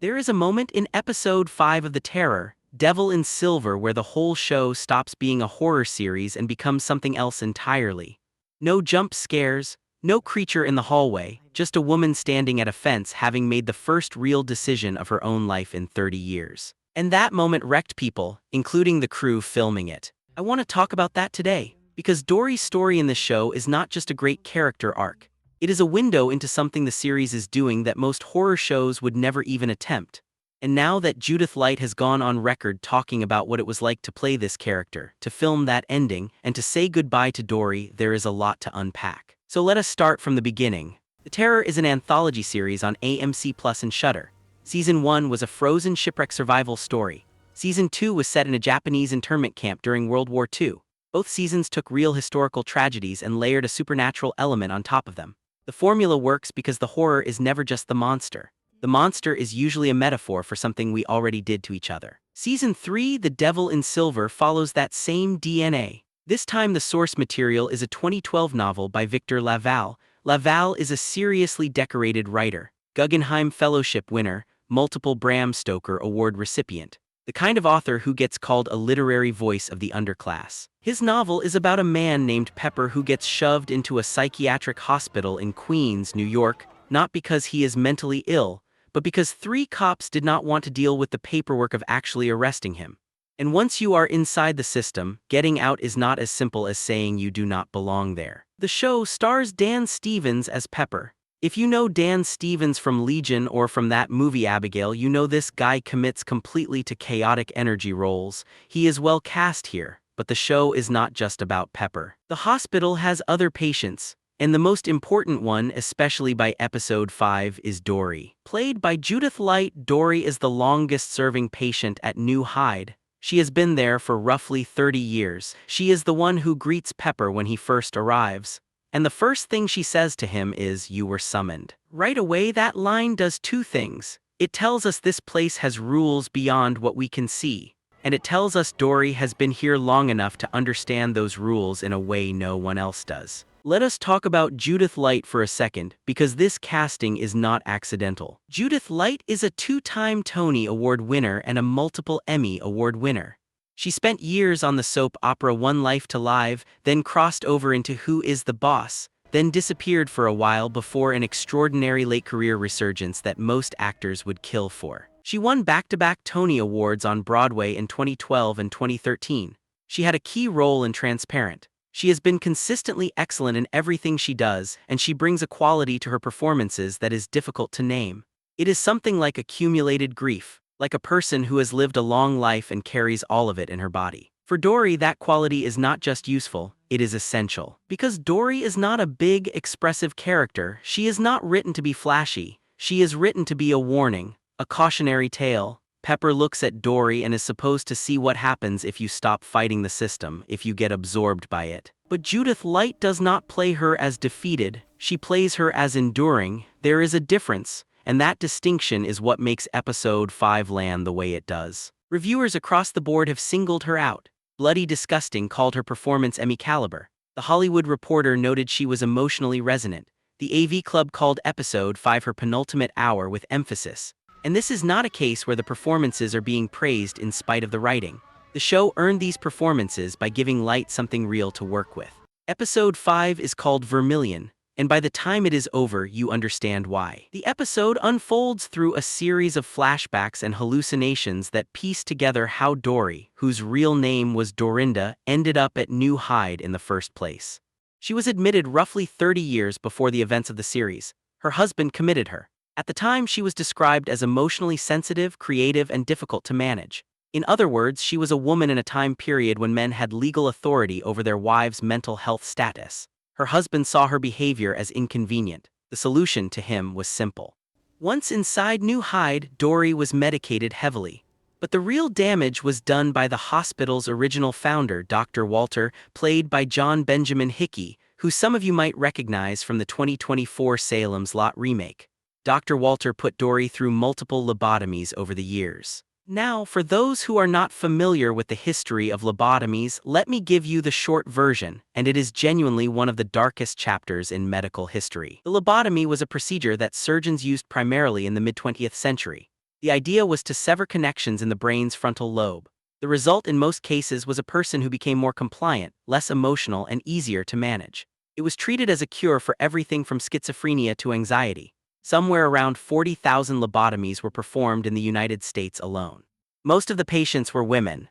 There is a moment in episode 5 of The Terror, Devil in Silver, where the whole show stops being a horror series and becomes something else entirely. No jump scares, no creature in the hallway, just a woman standing at a fence having made the first real decision of her own life in 30 years. And that moment wrecked people, including the crew filming it. I want to talk about that today, because Dorry's story in the show is not just a great character arc. It is a window into something the series is doing that most horror shows would never even attempt. And now that Judith Light has gone on record talking about what it was like to play this character, to film that ending, and to say goodbye to Dorry, there is a lot to unpack. So let us start from the beginning. The Terror is an anthology series on AMC Plus and Shudder. Season 1 was a frozen shipwreck survival story. Season 2 was set in a Japanese internment camp during World War II. Both seasons took real historical tragedies and layered a supernatural element on top of them. The formula works because the horror is never just the monster. The monster is usually a metaphor for something we already did to each other. Season 3, The Devil in Silver, follows that same DNA. This time the source material is a 2012 novel by Victor Laval. Laval is a seriously decorated writer, Guggenheim Fellowship winner, multiple Bram Stoker Award recipient, the kind of author who gets called a literary voice of the underclass. His novel is about a man named Pepper who gets shoved into a psychiatric hospital in Queens, New York, not because he is mentally ill, but because 3 cops did not want to deal with the paperwork of actually arresting him. And once you are inside the system, getting out is not as simple as saying you do not belong there. The show stars Dan Stevens as Pepper. If you know Dan Stevens from Legion or from that movie Abigail, you know this guy commits completely to chaotic energy roles. He is well cast here, but the show is not just about Pepper. The hospital has other patients, and the most important one, especially by episode 5, is Dorry. Played by Judith Light, Dorry is the longest-serving patient at New Hyde. She has been there for roughly 30 years. She is the one who greets Pepper when he first arrives. And the first thing she says to him is, "You were summoned." Right away, that line does 2 things. It tells us this place has rules beyond what we can see. And it tells us Dorry has been here long enough to understand those rules in a way no one else does. Let us talk about Judith Light for a second, because this casting is not accidental. Judith Light is a 2-time Tony Award winner and a multiple Emmy Award winner. She spent years on the soap opera One Life to Live, then crossed over into Who is the Boss, then disappeared for a while before an extraordinary late-career resurgence that most actors would kill for. She won back-to-back Tony Awards on Broadway in 2012 and 2013. She had a key role in Transparent. She has been consistently excellent in everything she does, and she brings a quality to her performances that is difficult to name. It is something like accumulated grief, like a person who has lived a long life and carries all of it in her body. For Dorry, that quality is not just useful, it is essential. Because Dorry is not a big, expressive character, she is not written to be flashy. She is written to be a warning, a cautionary tale. Pepper looks at Dorry and is supposed to see what happens if you stop fighting the system, if you get absorbed by it. But Judith Light does not play her as defeated, she plays her as enduring. There is a difference, and that distinction is what makes episode 5 land the way it does. Reviewers across the board have singled her out. Bloody Disgusting called her performance Emmy caliber. The Hollywood Reporter noted she was emotionally resonant. The AV Club called episode 5 her penultimate hour with emphasis. And this is not a case where the performances are being praised in spite of the writing. The show earned these performances by giving Light something real to work with. Episode 5 is called Vermillion, and by the time it is over, you understand why. The episode unfolds through a series of flashbacks and hallucinations that piece together how Dorry, whose real name was Dorinda, ended up at New Hyde in the first place. She was admitted roughly 30 years before the events of the series. Her husband committed her. At the time, she was described as emotionally sensitive, creative, and difficult to manage. In other words, she was a woman in a time period when men had legal authority over their wives' mental health status. Her husband saw her behavior as inconvenient. The solution to him was simple. Once inside New Hyde, Dorry was medicated heavily. But the real damage was done by the hospital's original founder, Dr. Walter, played by John Benjamin Hickey, who some of you might recognize from the 2024 Salem's Lot remake. Dr. Walter put Dorry through multiple lobotomies over the years. Now, for those who are not familiar with the history of lobotomies, let me give you the short version, and it is genuinely one of the darkest chapters in medical history. The lobotomy was a procedure that surgeons used primarily in the mid-20th century. The idea was to sever connections in the brain's frontal lobe. The result in most cases was a person who became more compliant, less emotional, and easier to manage. It was treated as a cure for everything from schizophrenia to anxiety. Somewhere around 40,000 lobotomies were performed in the United States alone. Most of the patients were women.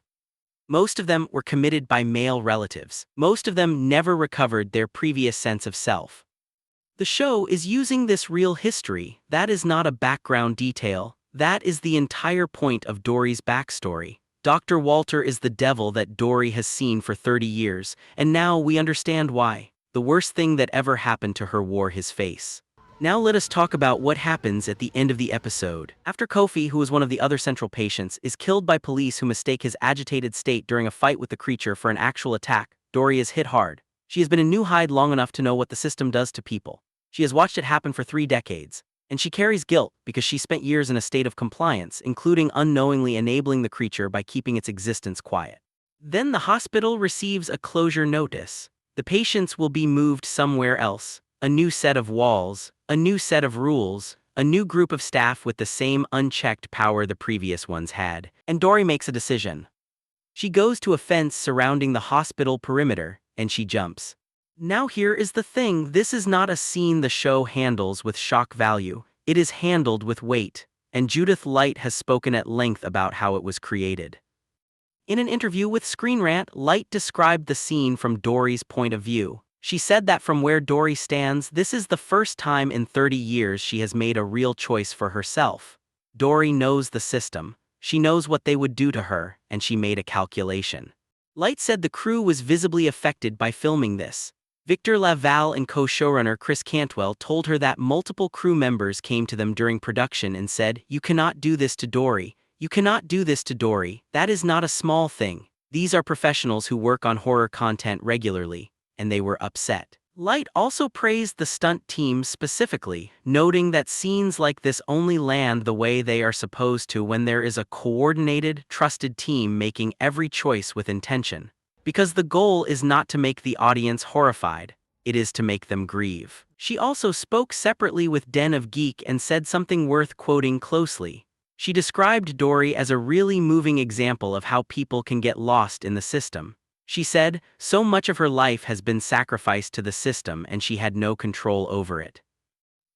Most of them were committed by male relatives. Most of them never recovered their previous sense of self. The show is using this real history. That is not a background detail. That is the entire point of Dorry's backstory. Dr. Walter is the devil that Dorry has seen for 30 years, and now we understand why. The worst thing that ever happened to her wore his face. Now let us talk about what happens at the end of the episode. After Kofi, who is one of the other central patients, is killed by police who mistake his agitated state during a fight with the creature for an actual attack, Dorry is hit hard. She has been in New Hyde long enough to know what the system does to people. She has watched it happen for 3 decades. And she carries guilt because she spent years in a state of compliance, including unknowingly enabling the creature by keeping its existence quiet. Then the hospital receives a closure notice. The patients will be moved somewhere else. A new set of walls, a new set of rules, a new group of staff with the same unchecked power the previous ones had. And Dorry makes a decision. She goes to a fence surrounding the hospital perimeter, and she jumps. Now here is the thing, this is not a scene the show handles with shock value, it is handled with weight, and Judith Light has spoken at length about how it was created. In an interview with Screen Rant, Light described the scene from Dorry's point of view. She said that from where Dorry stands, this is the first time in 30 years she has made a real choice for herself. Dorry knows the system, she knows what they would do to her, and she made a calculation. Light said the crew was visibly affected by filming this. Victor Laval and co-showrunner Chris Cantwell told her that multiple crew members came to them during production and said, "You cannot do this to Dorry. You cannot do this to Dorry. That is not a small thing. These are professionals who work on horror content regularly," and they were upset. Light also praised the stunt team specifically, noting that scenes like this only land the way they are supposed to when there is a coordinated, trusted team making every choice with intention. Because the goal is not to make the audience horrified, it is to make them grieve. She also spoke separately with Den of Geek and said something worth quoting closely. She described Dorry as a really moving example of how people can get lost in the system. She said, "So much of her life has been sacrificed to the system and she had no control over it."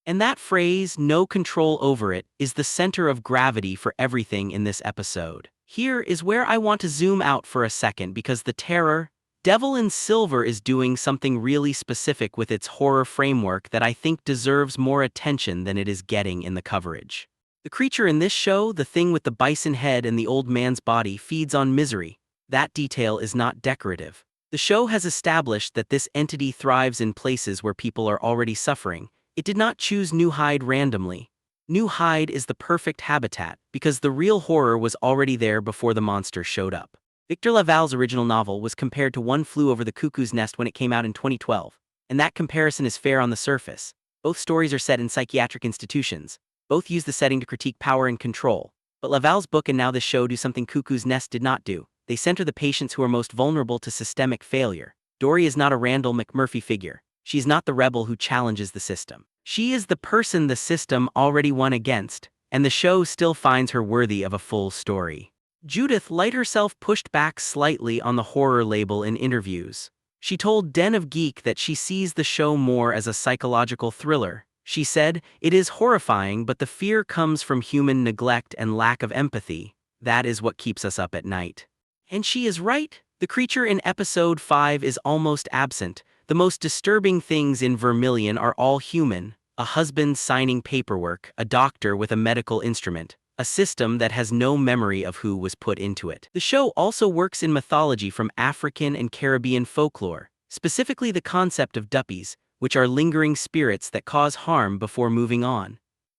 And that phrase, "no control over it," is the center of gravity for everything in this episode. Here is where I want to zoom out for a second because the terror, Devil in Silver, is doing something really specific with its horror framework that I think deserves more attention than it is getting in the coverage. The creature in this show, the thing with the bison head and the old man's body, feeds on misery. That detail is not decorative. The show has established that this entity thrives in places where people are already suffering. It did not choose New Hyde randomly. New Hyde is the perfect habitat because the real horror was already there before the monster showed up. Victor Laval's original novel was compared to One Flew Over the Cuckoo's Nest when it came out in 2012, and that comparison is fair on the surface. Both stories are set in psychiatric institutions. Both use the setting to critique power and control. But Laval's book and now this show do something Cuckoo's Nest did not do. They center the patients who are most vulnerable to systemic failure. Dorry is not a Randall McMurphy figure. She is not the rebel who challenges the system. She is the person the system already won against, and the show still finds her worthy of a full story. Judith Light herself pushed back slightly on the horror label in interviews. She told Den of Geek that she sees the show more as a psychological thriller. She said, "It is horrifying, but the fear comes from human neglect and lack of empathy. That is what keeps us up at night." And she is right. The creature in episode 5 is almost absent. The most disturbing things in Vermillion are all human: a husband signing paperwork, a doctor with a medical instrument, a system that has no memory of who was put into it. The show also works in mythology from African and Caribbean folklore, specifically the concept of duppies, which are lingering spirits that cause harm before moving on.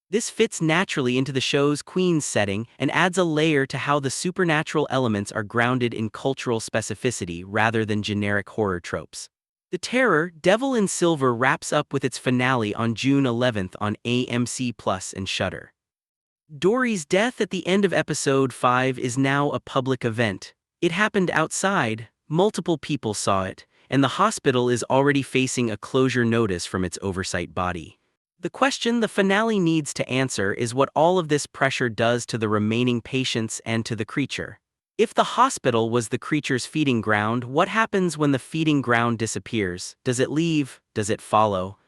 This fits naturally into the show's Queen's setting and adds a layer to how the supernatural elements are grounded in cultural specificity rather than generic horror tropes. The terror, Devil in Silver, wraps up with its finale on June 11th on AMC Plus and Shudder. Dorry's death at the end of episode 5 is now a public event. It happened outside, multiple people saw it, and the hospital is already facing a closure notice from its oversight body. The question the finale needs to answer is what all of this pressure does to the remaining patients and to the creature. If the hospital was the creature's feeding ground, what happens when the feeding ground disappears? Does it leave? Does it follow?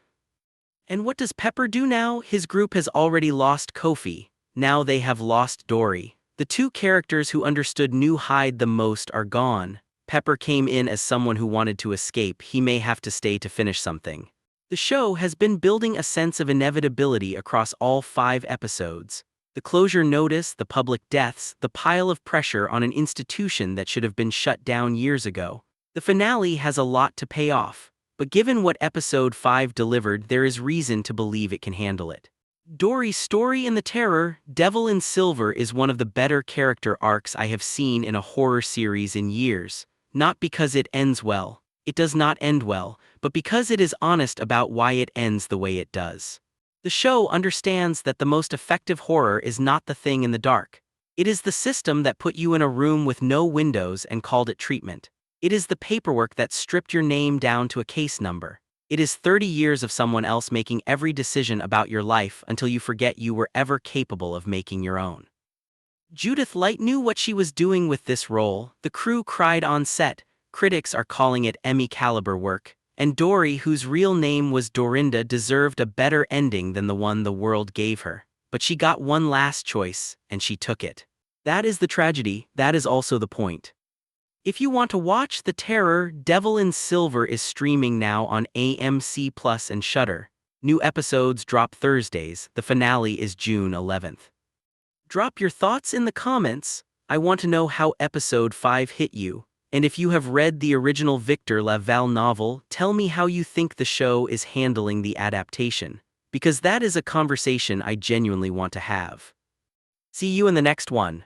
And what does Pepper do now? His group has already lost Kofi. Now they have lost Dorry. The two characters who understood New Hyde the most are gone. Pepper came in as someone who wanted to escape. He may have to stay to finish something. The show has been building a sense of inevitability across all 5 episodes. The closure notice, the public deaths, the pile of pressure on an institution that should have been shut down years ago. The finale has a lot to pay off, but given what episode 5 delivered, there is reason to believe it can handle it. Dorry's story in The Terror, Devil in Silver is one of the better character arcs I have seen in a horror series in years, not because it ends well. It does not end well, but because it is honest about why it ends the way it does. The show understands that the most effective horror is not the thing in the dark. It is the system that put you in a room with no windows and called it treatment. It is the paperwork that stripped your name down to a case number. It is 30 years of someone else making every decision about your life until you forget you were ever capable of making your own. Judith Light knew what she was doing with this role. The crew cried on set. Critics are calling it Emmy-caliber work, and Dorry, whose real name was Dorinda, deserved a better ending than the one the world gave her. But she got one last choice, and she took it. That is the tragedy, that is also the point. If you want to watch The Terror, Devil in Silver is streaming now on AMC Plus and Shudder. New episodes drop Thursdays, the finale is June 11th. Drop your thoughts in the comments. I want to know how episode 5 hit you. And if you have read the original Victor Laval novel, tell me how you think the show is handling the adaptation, because that is a conversation I genuinely want to have. See you in the next one.